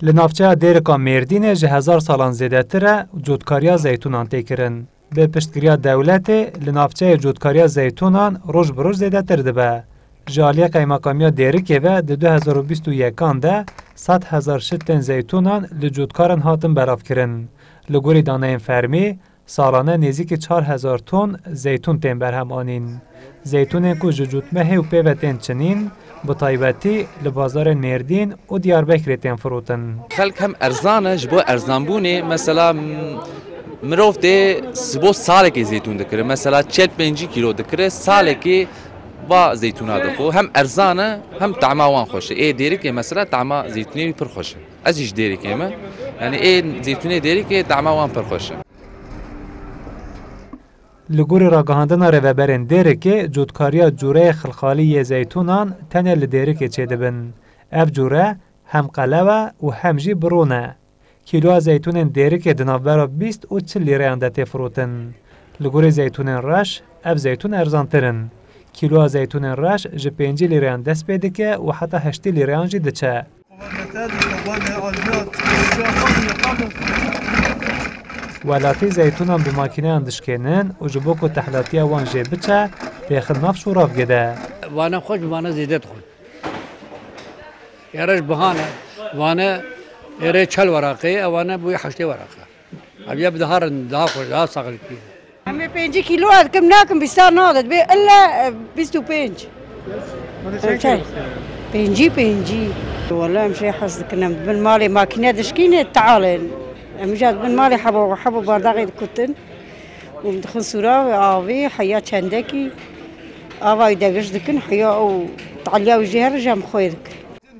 لنافچه دیرکا مردین جه 1000 سالان زیده تره جودکاریا زیتونان تکرن. به پشتگیری دولت لنافچه جودکاریا زیتونان روز بروز زیده تر دبه. جالیه قیماکامیا دیرکه و ده 2021 ده 100,000 شتن زیتونان لجودکارن هاتن براف کرن. لگوری دانه فرمی سالانه نزدیک 4000 تن زیتون تن برهم آنین. زیتون کو جوجوتمه و پیوتن چنین با طایبتی لبازار مردین و دیاربکر تن فروتن. خلق هم ارزانه جبو ارزانبونه مثلا مروف ده سبو ساله که زیتون دکره مثلا 45 کیلو دکره ساله که با زیتون دخو هم ارزانه هم طعمه وان خوشه. ای دیری که مثلا طعمه زیتونی پر خوشه. ازش دیری که ما یعنی ای زیتونی دیری که طعمه وان پر خوشه. لگوری راگهاندن روبرن دیره که جودکاریا جوره خلخالی زیتونان تنه لدیره که چه دبن. اف جوره هم قلوه و هم جی برونه. کیلو زیتون دیره که دنابرا 20 و 40 لیره انده فروتن. لگوری زیتون رش اف زیتون ارزانترن. کیلو زیتون رش جه 5 لیره دست پیده که و حتی 8 لیره جی دچه. ولاتی زیتونان به ماکینه اندشکنن و جبو که تحلاتی وان جه بچه دیخل ناف شوراف گده. وانا خوش وانا زیدت خود. یارش بهانه وانا یاره 40 ورقه وانا بوی 8 ورقه. ابي بدهار داخل لا صغل فيه. همه 5 کیلو کم ناکم بیشتر نداد به الا 25. 5 والله مشي حظ كنا بن مالي ماكينه دشكينه تعال مجاد بن مالي حبو بارداغي كتن ومدخل صوره ابي حياه چندكي ابا دغش دكن حياه او تعاليا وجهر جام خويدك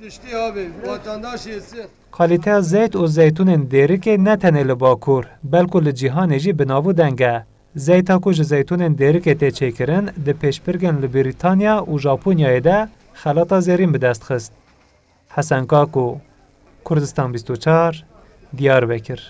دشتي ابي وطنداش يسير کالیته زیت و زیتون دیرکه نه تنه لباکور بلکه لجیهان جی بناو دنگه. زیتا کج زیتون دیرکه ته چیکرن ده پیشپرگن لبریتانیا و ژاپنیا ده خلاطا زرین به دست خست. حسن کاکو کردستان 24 دیاربکر